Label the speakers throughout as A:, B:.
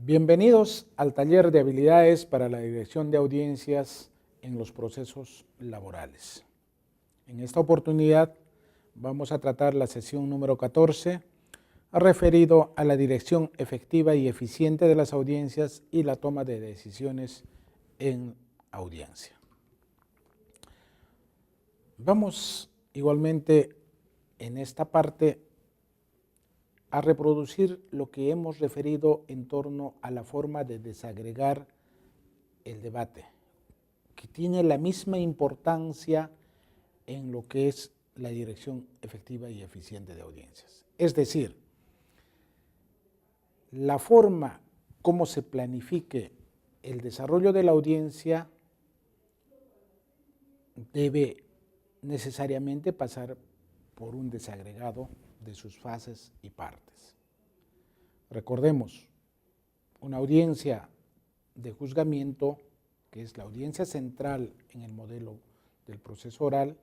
A: Bienvenidos al taller de habilidades para la dirección de audiencias en los procesos laborales. En esta oportunidad vamos a tratar la sesión número 14, referido a la dirección efectiva y eficiente de las audiencias y la toma de decisiones en audiencia. Vamos igualmente en esta parte a reproducir lo que hemos referido en torno a la forma de desagregar el debate, que tiene la misma importancia en lo que es la dirección efectiva y eficiente de audiencias. Es decir, la forma como se planifique el desarrollo de la audiencia debe necesariamente pasar por un desagregado de sus fases y partes. Recordemos, una audiencia de juzgamiento, que es la audiencia central en el modelo del proceso oral,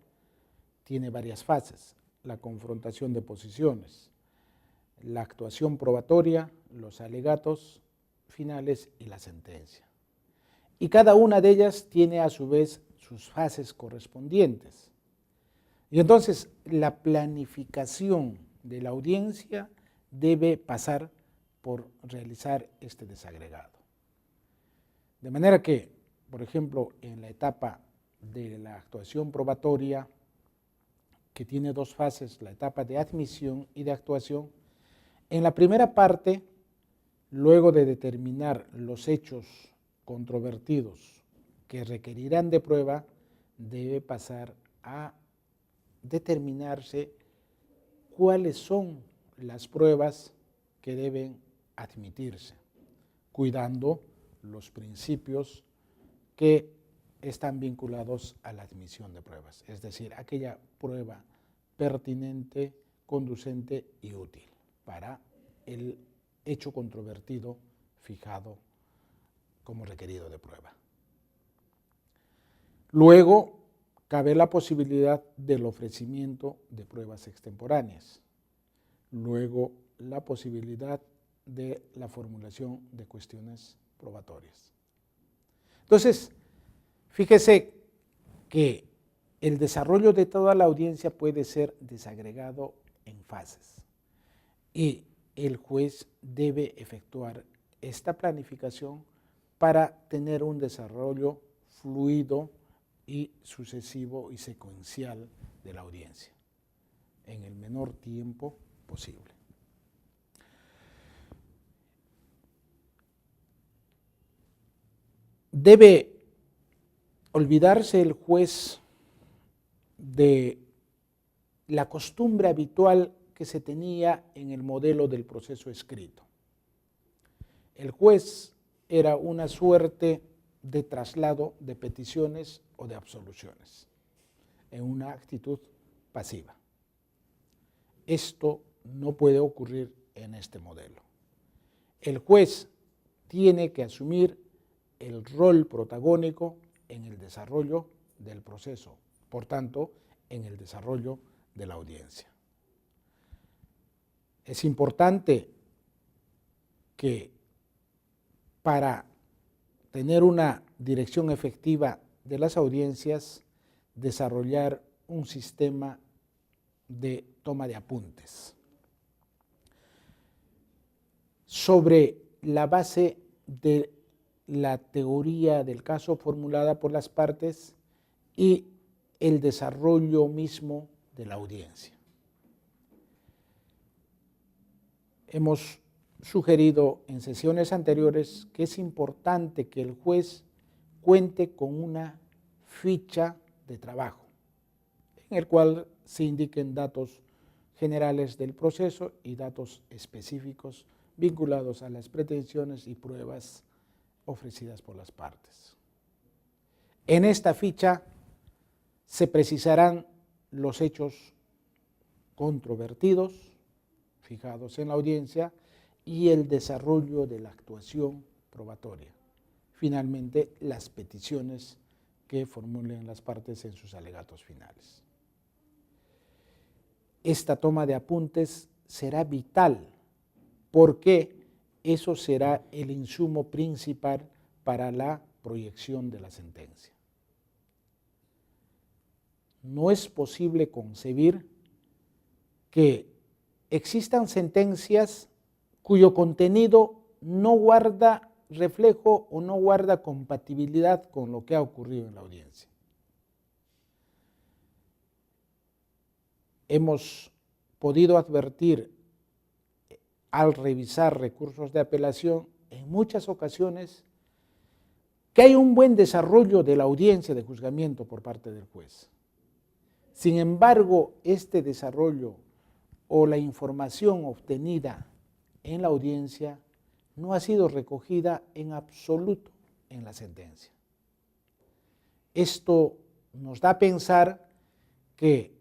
A: tiene varias fases: la confrontación de posiciones, la actuación probatoria, los alegatos finales y la sentencia. Y cada una de ellas tiene a su vez sus fases correspondientes. Y entonces la planificación de la audiencia debe pasar por realizar este desagregado. De manera que, por ejemplo, en la etapa de la actuación probatoria, que tiene dos fases, la etapa de admisión y de actuación, en la primera parte, luego de determinar los hechos controvertidos que requerirán de prueba, debe pasar a determinarse cuáles son las pruebas que deben admitirse, cuidando los principios que están vinculados a la admisión de pruebas, es decir, aquella prueba pertinente, conducente y útil para el hecho controvertido fijado como requerido de prueba. Luego, cabe la posibilidad del ofrecimiento de pruebas extemporáneas. Luego, la posibilidad de la formulación de cuestiones probatorias. Entonces, fíjese que el desarrollo de toda la audiencia puede ser desagregado en fases y el juez debe efectuar esta planificación para tener un desarrollo fluido y sucesivo y secuencial de la audiencia en el menor tiempo posible. Debe olvidarse el juez de la costumbre habitual que se tenía en el modelo del proceso escrito. El juez era una suerte de traslado de peticiones o de absoluciones en una actitud pasiva. Esto no puede ocurrir en este modelo. El juez tiene que asumir el rol protagónico en el desarrollo del proceso, por tanto, en el desarrollo de la audiencia. Es importante que para tener una dirección efectiva de las audiencias, desarrollar un sistema de toma de apuntes sobre la base de la teoría del caso formulada por las partes y el desarrollo mismo de la audiencia. Hemos sugerido en sesiones anteriores que es importante que el juez cuente con una ficha de trabajo, en el cual se indiquen datos generales del proceso y datos específicos vinculados a las pretensiones y pruebas ofrecidas por las partes. En esta ficha se precisarán los hechos controvertidos fijados en la audiencia y el desarrollo de la actuación probatoria. Finalmente, las peticiones que formulen las partes en sus alegatos finales. Esta toma de apuntes será vital porque eso será el insumo principal para la proyección de la sentencia. No es posible concebir que existan sentencias cuyo contenido no guarda reflejo o no guarda compatibilidad con lo que ha ocurrido en la audiencia. Hemos podido advertir al revisar recursos de apelación en muchas ocasiones que hay un buen desarrollo de la audiencia de juzgamiento por parte del juez. Sin embargo, este desarrollo o la información obtenida en la audiencia no ha sido recogida en absoluto en la sentencia. Esto nos da a pensar que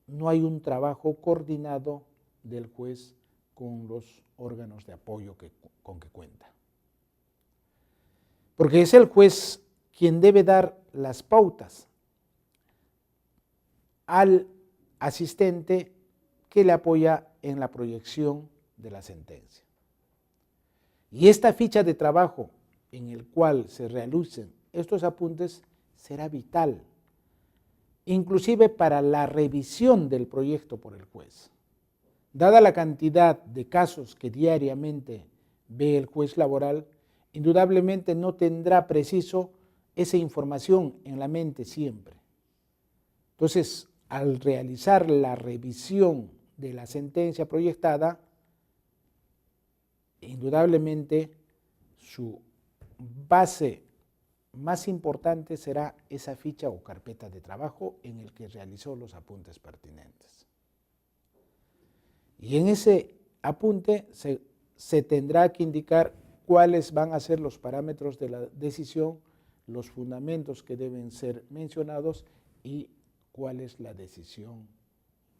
A: no hay un trabajo coordinado del juez con los órganos de apoyo con que cuenta. Porque es el juez quien debe dar las pautas al asistente que le apoya en la proyección de la sentencia. Y esta ficha de trabajo en el cual se realicen estos apuntes será vital, inclusive para la revisión del proyecto por el juez. Dada la cantidad de casos que diariamente ve el juez laboral, indudablemente no tendrá preciso esa información en la mente siempre. Entonces, al realizar la revisión de la sentencia proyectada, indudablemente su base más importante será esa ficha o carpeta de trabajo en el que realizó los apuntes pertinentes. Y en ese apunte se tendrá que indicar cuáles van a ser los parámetros de la decisión, los fundamentos que deben ser mencionados y cuál es la decisión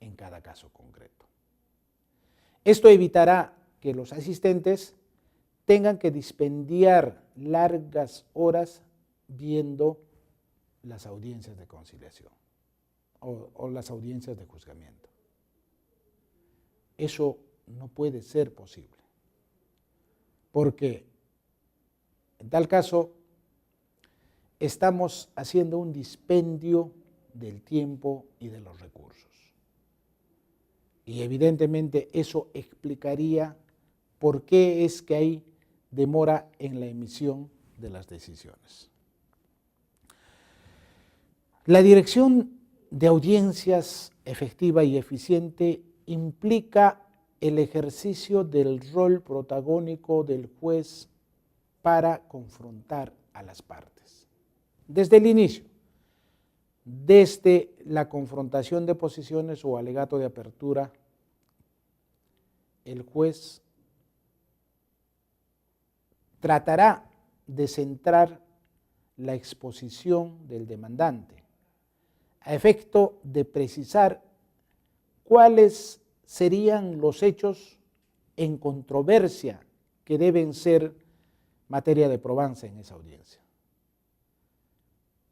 A: en cada caso concreto. Esto evitará que los asistentes tengan que dispendiar largas horas viendo las audiencias de conciliación o las audiencias de juzgamiento. Eso no puede ser posible, porque en tal caso estamos haciendo un dispendio del tiempo y de los recursos. Y evidentemente eso explicaría por qué es que hay demora en la emisión de las decisiones. La dirección de audiencias efectiva y eficiente implica el ejercicio del rol protagónico del juez para confrontar a las partes. Desde el inicio, desde la confrontación de posiciones o alegato de apertura, el juez tratará de centrar la exposición del demandante a efecto de precisar cuáles serían los hechos en controversia que deben ser materia de probanza en esa audiencia.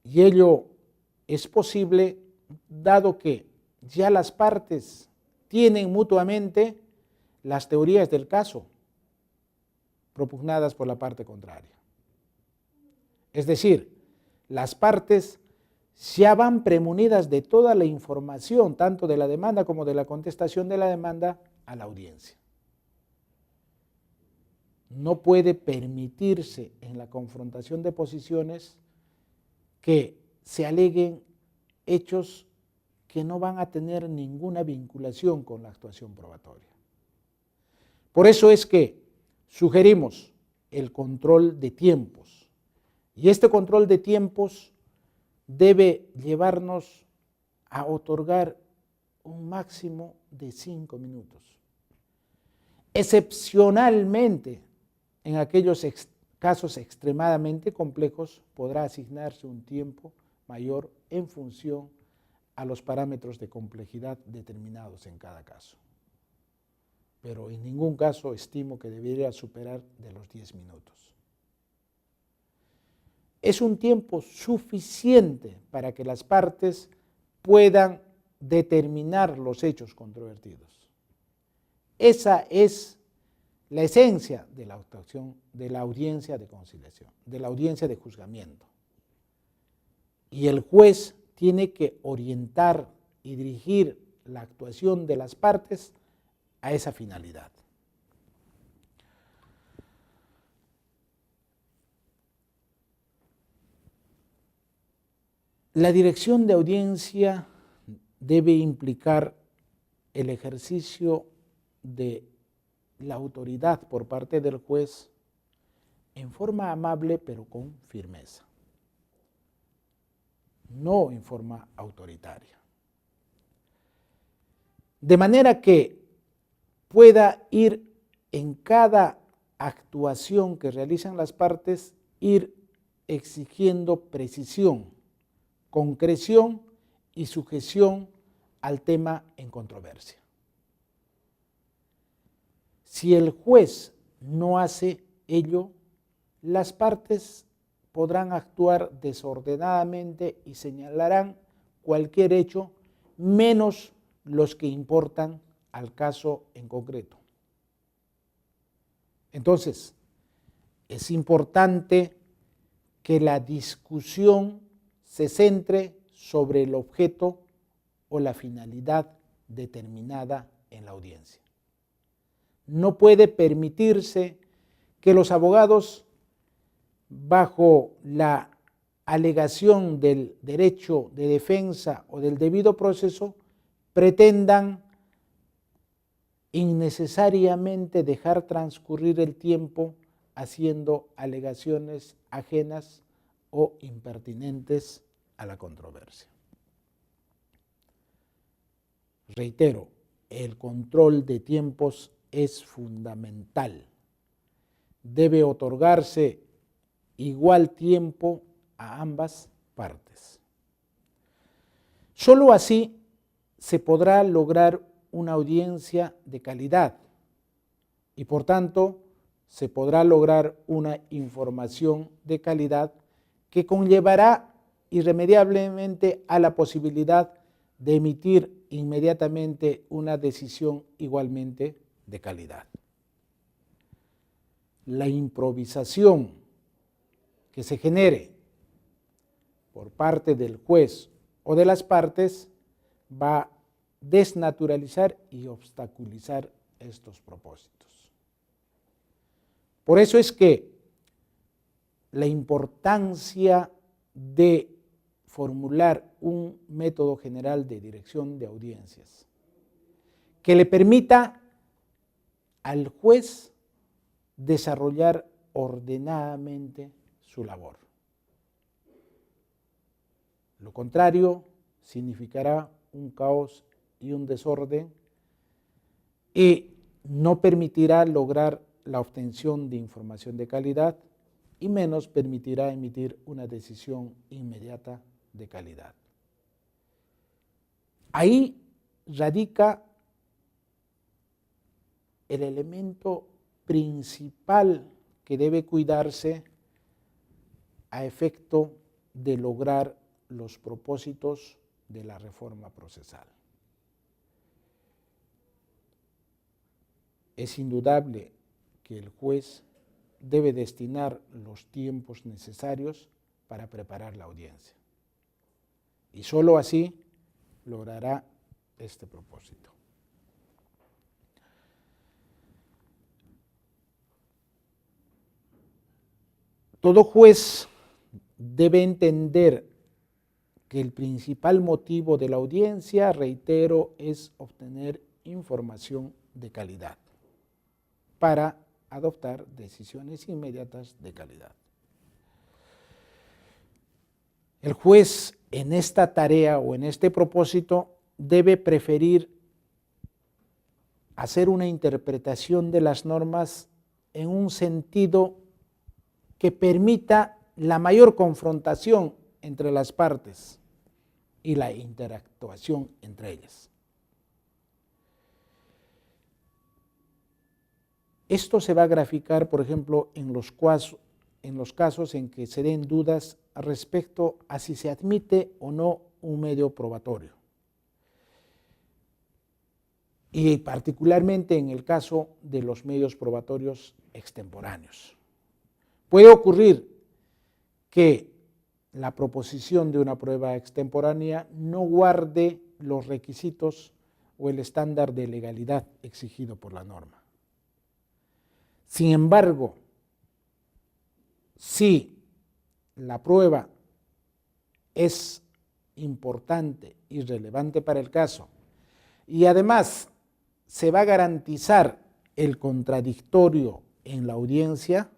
A: Y ello es posible dado que ya las partes tienen mutuamente las teorías del caso propugnadas por la parte contraria. Es decir, las partes ya van premunidas de toda la información, tanto de la demanda como de la contestación de la demanda, a la audiencia. No puede permitirse en la confrontación de posiciones que se aleguen hechos que no van a tener ninguna vinculación con la actuación probatoria. Por eso es que sugerimos el control de tiempos, y este control de tiempos debe llevarnos a otorgar un máximo de 5 minutos. Excepcionalmente, en aquellos casos extremadamente complejos, podrá asignarse un tiempo mayor en función a los parámetros de complejidad determinados en cada caso. Pero en ningún caso estimo que debería superar de los 10 minutos. Es un tiempo suficiente para que las partes puedan determinar los hechos controvertidos. Esa es la esencia de la actuación de la audiencia de conciliación, de la audiencia de juzgamiento. Y el juez tiene que orientar y dirigir la actuación de las partes a esa finalidad. La dirección de audiencia debe implicar el ejercicio de la autoridad por parte del juez en forma amable pero con firmeza, no en forma autoritaria. De manera que pueda ir en cada actuación que realizan las partes, ir exigiendo precisión, concreción y sujeción al tema en controversia. Si el juez no hace ello, las partes podrán actuar desordenadamente y señalarán cualquier hecho, menos los que importan al caso en concreto. Entonces, es importante que la discusión se centre sobre el objeto o la finalidad determinada en la audiencia. No puede permitirse que los abogados, bajo la alegación del derecho de defensa o del debido proceso, pretendan innecesariamente dejar transcurrir el tiempo haciendo alegaciones ajenas o impertinentes a la controversia. Reitero, el control de tiempos es fundamental. Debe otorgarse igual tiempo a ambas partes. Solo así se podrá lograr una audiencia de calidad y, por tanto, se podrá lograr una información de calidad que conllevará irremediablemente a la posibilidad de emitir inmediatamente una decisión igualmente de calidad. La improvisación que se genere por parte del juez o de las partes va a desnaturalizar y obstaculizar estos propósitos. Por eso es que la importancia de formular un método general de dirección de audiencias que le permita al juez desarrollar ordenadamente su labor. Lo contrario significará un caos y un desorden y no permitirá lograr la obtención de información de calidad y menos permitirá emitir una decisión inmediata de calidad. Ahí radica el elemento principal que debe cuidarse a efecto de lograr los propósitos de la reforma procesal. Es indudable que el juez debe destinar los tiempos necesarios para preparar la audiencia. Y solo así logrará este propósito. Todo juez debe entender que el principal motivo de la audiencia, reitero, es obtener información de calidad para adoptar decisiones inmediatas de calidad. El juez en esta tarea o en este propósito debe preferir hacer una interpretación de las normas en un sentido que permita la mayor confrontación entre las partes y la interactuación entre ellas. Esto se va a graficar, por ejemplo, en los casos en que se den dudas respecto a si se admite o no un medio probatorio. y particularmente en el caso de los medios probatorios extemporáneos. Puede ocurrir que la proposición de una prueba extemporánea no guarde los requisitos o el estándar de legalidad exigido por la norma. Sin embargo, si la prueba es importante y relevante para el caso y además se va a garantizar el contradictorio en la audiencia,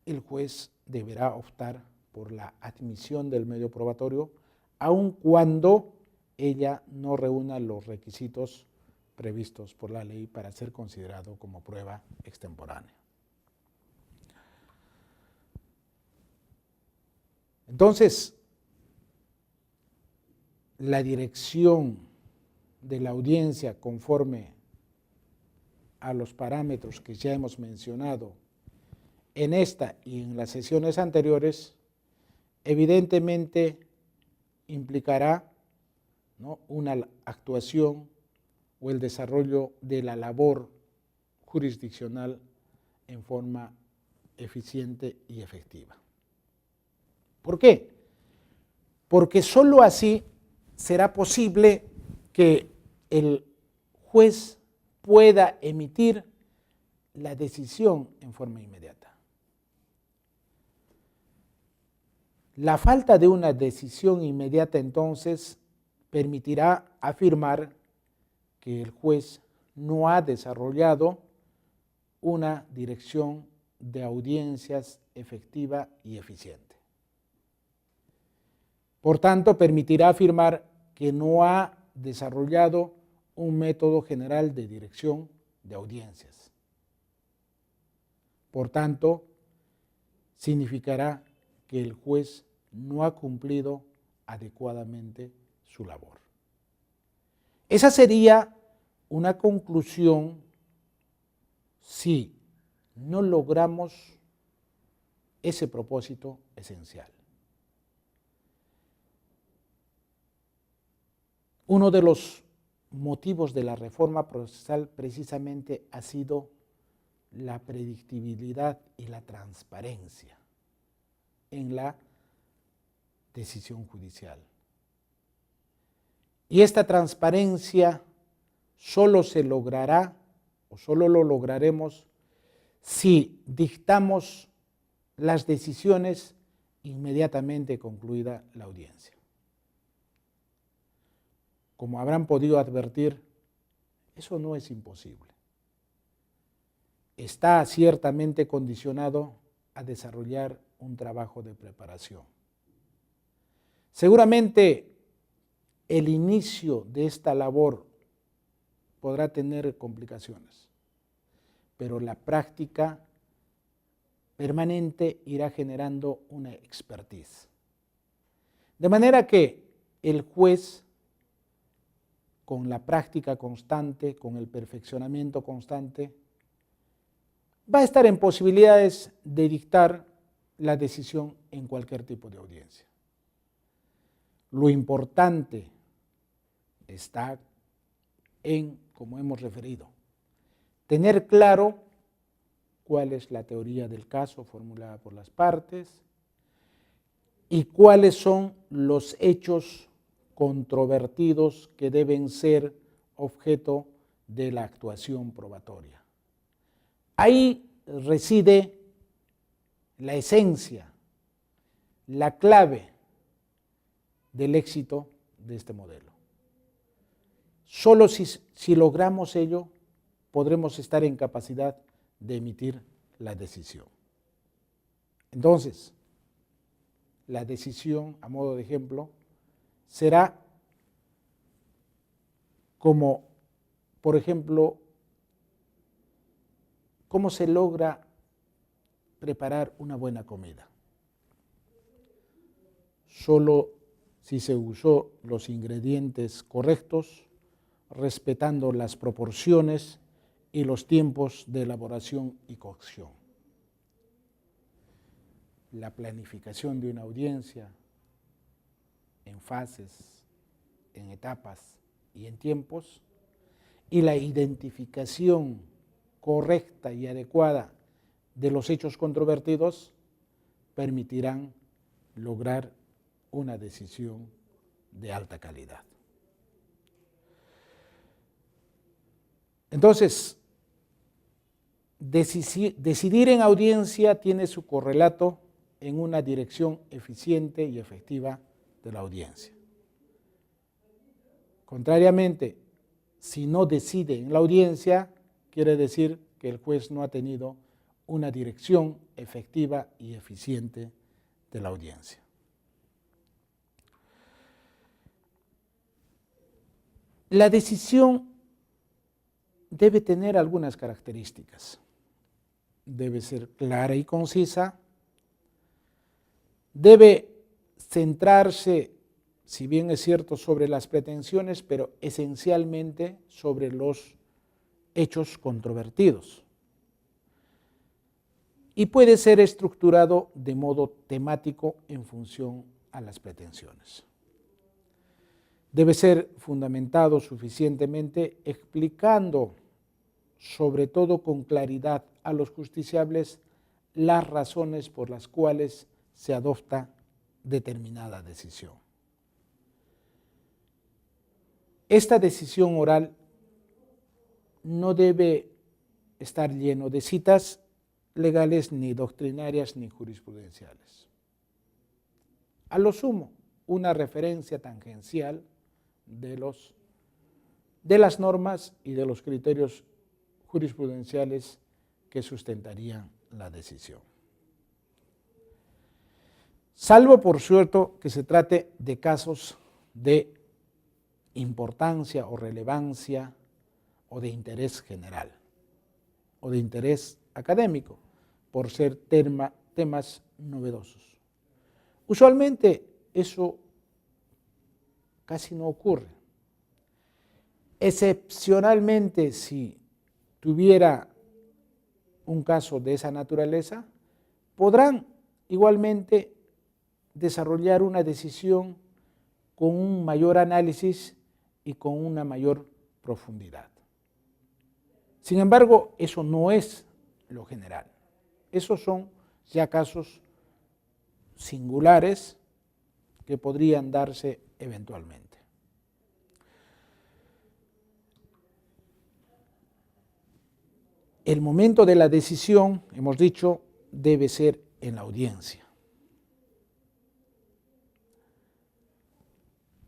A: el juez deberá optar por la admisión del medio probatorio, aun cuando ella no reúna los requisitos previstos por la ley para ser considerado como prueba extemporánea. Entonces, la dirección de la audiencia conforme a los parámetros que ya hemos mencionado en esta y en las sesiones anteriores, evidentemente implicará, ¿no?, una actuación o el desarrollo de la labor jurisdiccional en forma eficiente y efectiva. ¿Por qué? Porque sólo así será posible que el juez pueda emitir la decisión en forma inmediata. La falta de una decisión inmediata entonces permitirá afirmar que el juez no ha desarrollado una dirección de audiencias efectiva y eficiente. Por tanto, permitirá afirmar que no ha desarrollado un método general de dirección de audiencias. Por tanto, significará que el juez no ha cumplido adecuadamente su labor. Esa sería una conclusión si no logramos ese propósito esencial. Uno de los motivos de la reforma procesal precisamente ha sido la predictibilidad y la transparencia en la decisión judicial. Y esta transparencia solo se logrará o solo lo lograremos si dictamos las decisiones inmediatamente concluida la audiencia. Como habrán podido advertir, eso no es imposible. Está ciertamente condicionado a desarrollar un trabajo de preparación. Seguramente el inicio de esta labor podrá tener complicaciones, pero la práctica permanente irá generando una expertise. De manera que el juez, con la práctica constante, con el perfeccionamiento constante, va a estar en posibilidades de dictar la decisión en cualquier tipo de audiencia. Lo importante está en, como hemos referido, tener claro cuál es la teoría del caso formulada por las partes y cuáles son los hechos controvertidos que deben ser objeto de la actuación probatoria. Ahí reside la esencia, la clave del éxito de este modelo. Solo si logramos ello, podremos estar en capacidad de emitir la decisión. Entonces, la decisión, a modo de ejemplo, será como, por ejemplo, cómo se logra preparar una buena comida. Solo si se usó los ingredientes correctos, respetando las proporciones y los tiempos de elaboración y cocción. La planificación de una audiencia en fases, en etapas, y en tiempos, y la identificación correcta y adecuada de los hechos controvertidos permitirán lograr una decisión de alta calidad. Entonces, decidir en audiencia tiene su correlato en una dirección eficiente y efectiva de la audiencia. Contrariamente, si no decide en la audiencia, quiere decir que el juez no ha tenido una dirección efectiva y eficiente de la audiencia. La decisión debe tener algunas características. Debe ser clara y concisa, debe centrarse, si bien es cierto, sobre las pretensiones, pero esencialmente sobre los hechos controvertidos. Y puede ser estructurado de modo temático en función a las pretensiones. Debe ser fundamentado suficientemente explicando, sobre todo con claridad, a los justiciables las razones por las cuales se adopta determinada decisión. Esta decisión oral no debe estar lleno de citas legales, ni doctrinarias, ni jurisprudenciales. A lo sumo, una referencia tangencial de las normas y de los criterios jurisprudenciales que sustentarían la decisión. Salvo, por cierto, que se trate de casos de importancia o relevancia o de interés general o de interés académico, por ser temas novedosos. Usualmente eso casi no ocurre. Excepcionalmente, si tuviera un caso de esa naturaleza, podrán igualmente desarrollar una decisión con un mayor análisis y con una mayor profundidad. Sin embargo, eso no es lo general. Esos son ya casos singulares que podrían darse eventualmente. El momento de la decisión, hemos dicho, debe ser en la audiencia.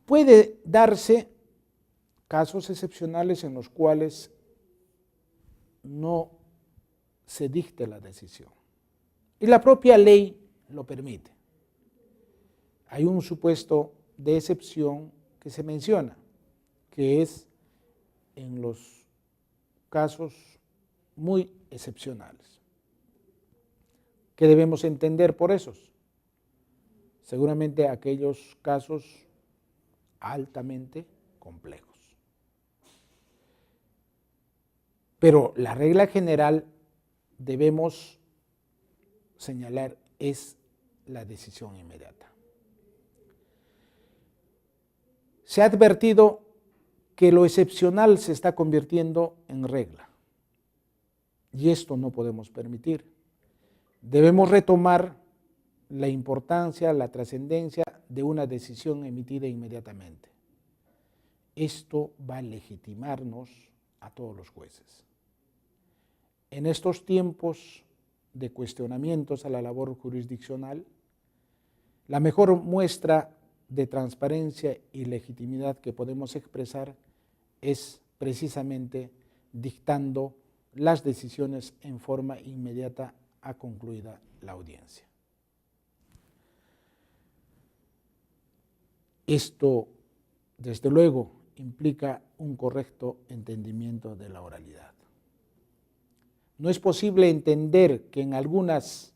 A: Puede darse casos excepcionales en los cuales no se dicte la decisión. Y la propia ley lo permite. Hay un supuesto de excepción que se menciona, que es en los casos muy excepcionales. ¿Qué debemos entender por esos? Seguramente aquellos casos altamente complejos. Pero la regla general debemos señalar es la decisión inmediata. Se ha advertido que lo excepcional se está convirtiendo en regla. Y esto no podemos permitir. Debemos retomar la importancia, la trascendencia de una decisión emitida inmediatamente. Esto va a legitimarnos a todos los jueces. En estos tiempos de cuestionamientos a la labor jurisdiccional, la mejor muestra de transparencia y legitimidad que podemos expresar es precisamente dictando las decisiones en forma inmediata a concluida la audiencia. Esto, desde luego, implica un correcto entendimiento de la oralidad. No es posible entender que en algunas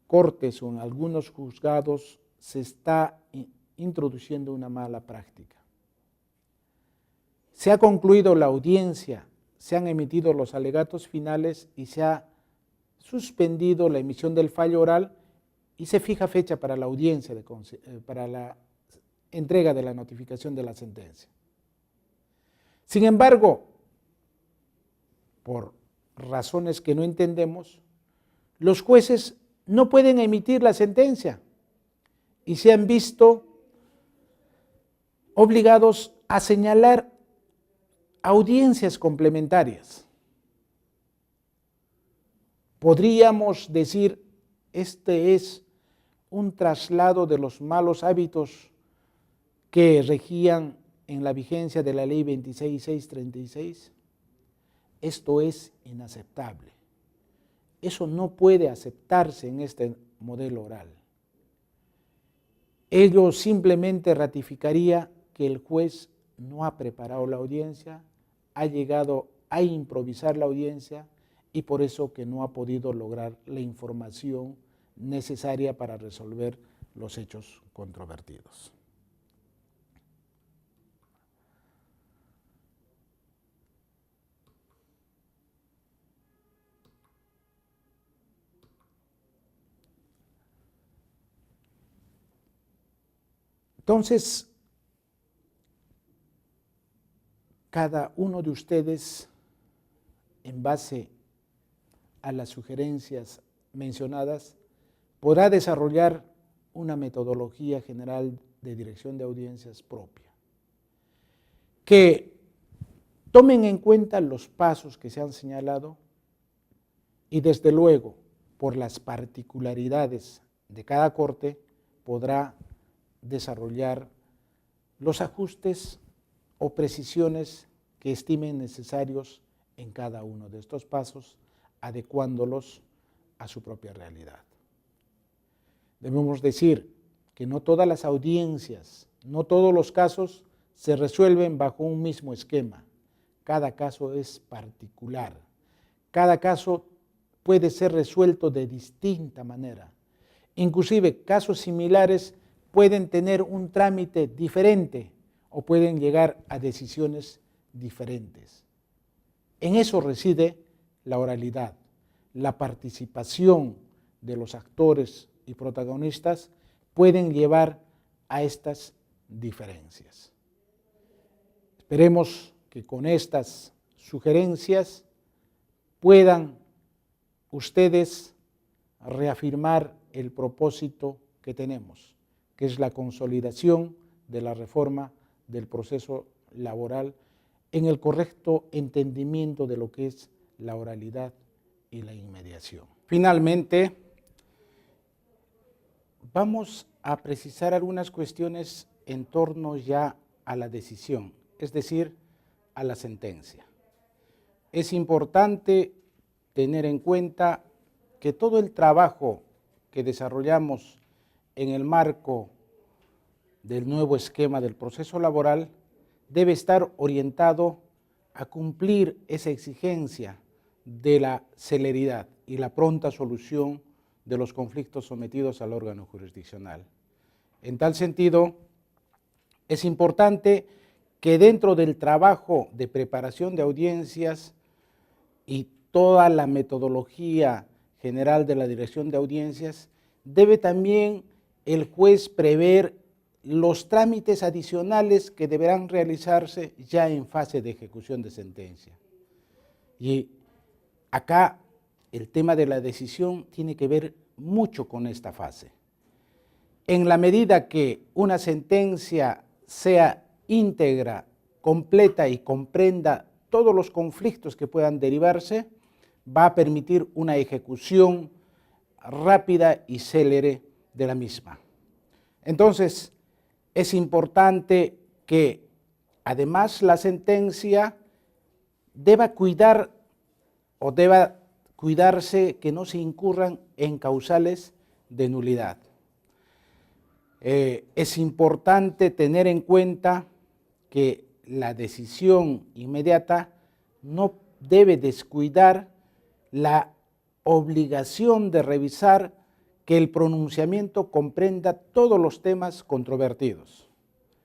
A: cortes o en algunos juzgados se está introduciendo una mala práctica. Se ha concluido la audiencia, se han emitido los alegatos finales y se ha suspendido la emisión del fallo oral y se fija fecha para la audiencia, para la entrega de la notificación de la sentencia. Sin embargo, por razones que no entendemos, los jueces no pueden emitir la sentencia y se han visto obligados a señalar audiencias complementarias. Podríamos decir, este es un traslado de los malos hábitos que regían en la vigencia de la ley 26.636. Esto es inaceptable. Eso no puede aceptarse en este modelo oral. Ello simplemente ratificaría que el juez no ha preparado la audiencia, ha llegado a improvisar la audiencia y por eso que no ha podido lograr la información necesaria para resolver los hechos controvertidos. Entonces, cada uno de ustedes, en base a las sugerencias mencionadas, podrá desarrollar una metodología general de dirección de audiencias propia, que tomen en cuenta los pasos que se han señalado y desde luego, por las particularidades de cada corte, podrá desarrollar los ajustes o precisiones que estimen necesarios en cada uno de estos pasos, adecuándolos a su propia realidad. Debemos decir que no todas las audiencias, no todos los casos se resuelven bajo un mismo esquema. Cada caso es particular. Cada caso puede ser resuelto de distinta manera. Inclusive casos similares pueden tener un trámite diferente o pueden llegar a decisiones diferentes. En eso reside la oralidad, la participación de los actores y protagonistas pueden llevar a estas diferencias. Esperemos que con estas sugerencias puedan ustedes reafirmar el propósito que tenemos, que es la consolidación de la reforma del proceso laboral en el correcto entendimiento de lo que es la oralidad y la inmediación. Finalmente, vamos a precisar algunas cuestiones en torno ya a la decisión, es decir, a la sentencia. Es importante tener en cuenta que todo el trabajo que desarrollamos en el marco del nuevo esquema del proceso laboral debe estar orientado a cumplir esa exigencia de la celeridad y la pronta solución de los conflictos sometidos al órgano jurisdiccional. En tal sentido, es importante que dentro del trabajo de preparación de audiencias y toda la metodología general de la dirección de audiencias, debe también el juez prever los trámites adicionales que deberán realizarse ya en fase de ejecución de sentencia. Y acá el tema de la decisión tiene que ver mucho con esta fase. En la medida que una sentencia sea íntegra, completa y comprenda todos los conflictos que puedan derivarse, va a permitir una ejecución rápida y célere de la misma. Entonces, es importante que además la sentencia deba cuidar o deba cuidarse que no se incurran en causales de nulidad. Es importante tener en cuenta que la decisión inmediata no debe descuidar la obligación de revisar que el pronunciamiento comprenda todos los temas controvertidos.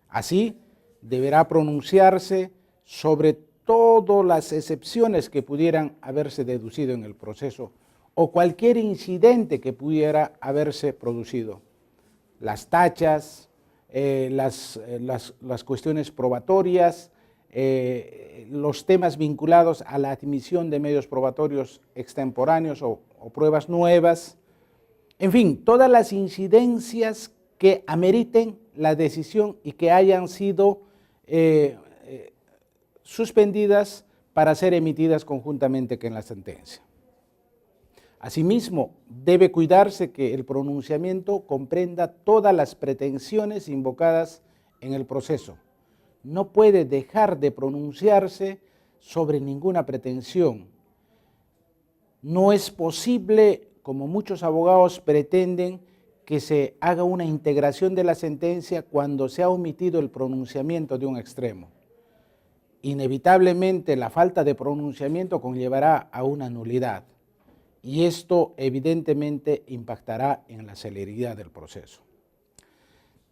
A: Así, deberá pronunciarse sobre todas las excepciones que pudieran haberse deducido en el proceso o cualquier incidente que pudiera haberse producido. Las tachas, las cuestiones probatorias, los temas vinculados a la admisión de medios probatorios extemporáneos o pruebas nuevas, en fin, todas las incidencias que ameriten la decisión y que hayan sido suspendidas para ser emitidas conjuntamente con la sentencia. Asimismo, debe cuidarse que el pronunciamiento comprenda todas las pretensiones invocadas en el proceso. No puede dejar de pronunciarse sobre ninguna pretensión. No es posible, como muchos abogados pretenden, que se haga una integración de la sentencia cuando se ha omitido el pronunciamiento de un extremo. Inevitablemente la falta de pronunciamiento conllevará a una nulidad y esto evidentemente impactará en la celeridad del proceso.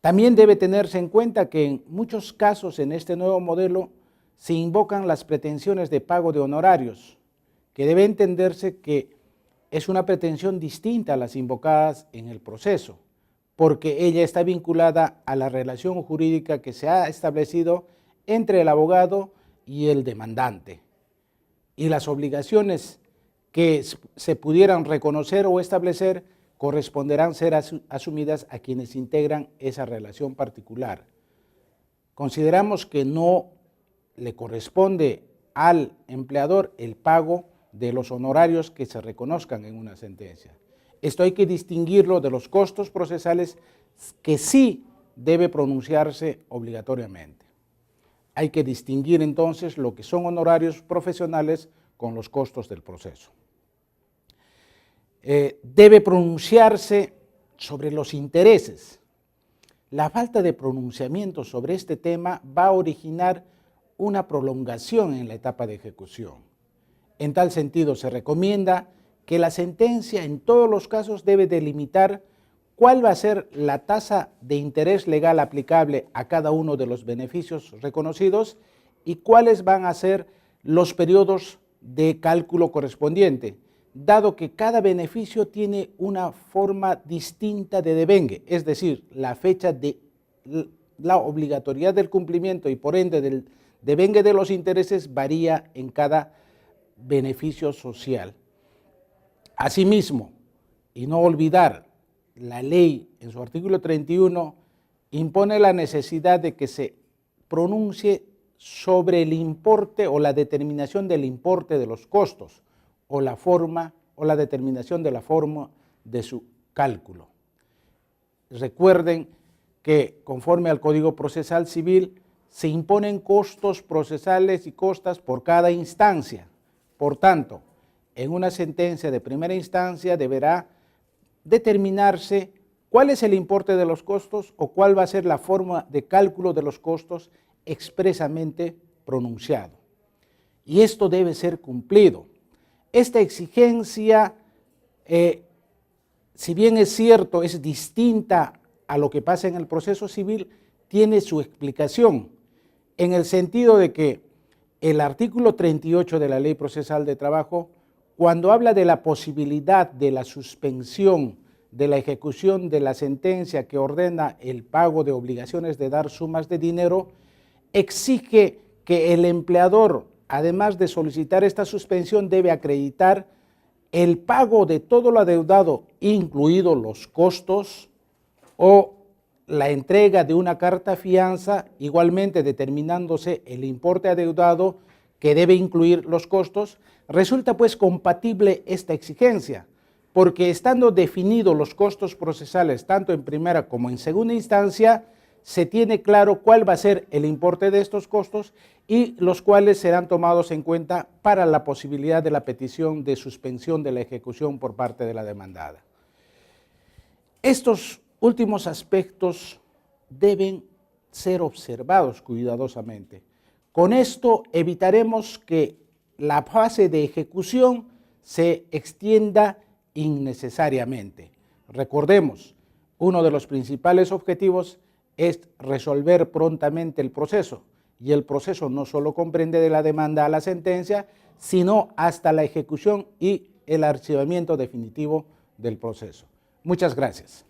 A: También debe tenerse en cuenta que en muchos casos en este nuevo modelo se invocan las pretensiones de pago de honorarios, que debe entenderse que es una pretensión distinta a las invocadas en el proceso, porque ella está vinculada a la relación jurídica que se ha establecido entre el abogado y el demandante. Y las obligaciones que se pudieran reconocer o establecer corresponderán ser asumidas a quienes integran esa relación particular. Consideramos que no le corresponde al empleador el pago de los honorarios que se reconozcan en una sentencia. Esto hay que distinguirlo de los costos procesales que sí debe pronunciarse obligatoriamente. Hay que distinguir entonces lo que son honorarios profesionales con los costos del proceso. Debe pronunciarse sobre los intereses. La falta de pronunciamiento sobre este tema va a originar una prolongación en la etapa de ejecución. En tal sentido, se recomienda que la sentencia en todos los casos debe delimitar cuál va a ser la tasa de interés legal aplicable a cada uno de los beneficios reconocidos y cuáles van a ser los periodos de cálculo correspondiente, dado que cada beneficio tiene una forma distinta de devengue, es decir, la fecha de la obligatoriedad del cumplimiento y por ende del devengue de los intereses varía en cada beneficio social. Asimismo, y no olvidar, la ley en su artículo 31 impone la necesidad de que se pronuncie sobre el importe o la determinación del importe de los costos o la forma o la determinación de la forma de su cálculo. Recuerden que conforme al Código Procesal Civil se imponen costos procesales y costas por cada instancia. Por tanto, en una sentencia de primera instancia deberá determinarse cuál es el importe de los costos o cuál va a ser la forma de cálculo de los costos expresamente pronunciado. Y esto debe ser cumplido. Esta exigencia, si bien es cierto, es distinta a lo que pasa en el proceso civil, tiene su explicación, en el sentido de que el artículo 38 de la Ley Procesal de Trabajo, cuando habla de la posibilidad de la suspensión de la ejecución de la sentencia que ordena el pago de obligaciones de dar sumas de dinero, exige que el empleador, además de solicitar esta suspensión, debe acreditar el pago de todo lo adeudado, incluidos los costos, o la entrega de una carta fianza, igualmente determinándose el importe adeudado que debe incluir los costos. Resulta pues compatible esta exigencia, porque estando definidos los costos procesales tanto en primera como en segunda instancia, se tiene claro cuál va a ser el importe de estos costos y los cuales serán tomados en cuenta para la posibilidad de la petición de suspensión de la ejecución por parte de la demandada. Estos últimos aspectos deben ser observados cuidadosamente. Con esto evitaremos que la fase de ejecución se extienda innecesariamente. Recordemos, uno de los principales objetivos es resolver prontamente el proceso, y el proceso no solo comprende de la demanda a la sentencia, sino hasta la ejecución y el archivamiento definitivo del proceso. Muchas gracias.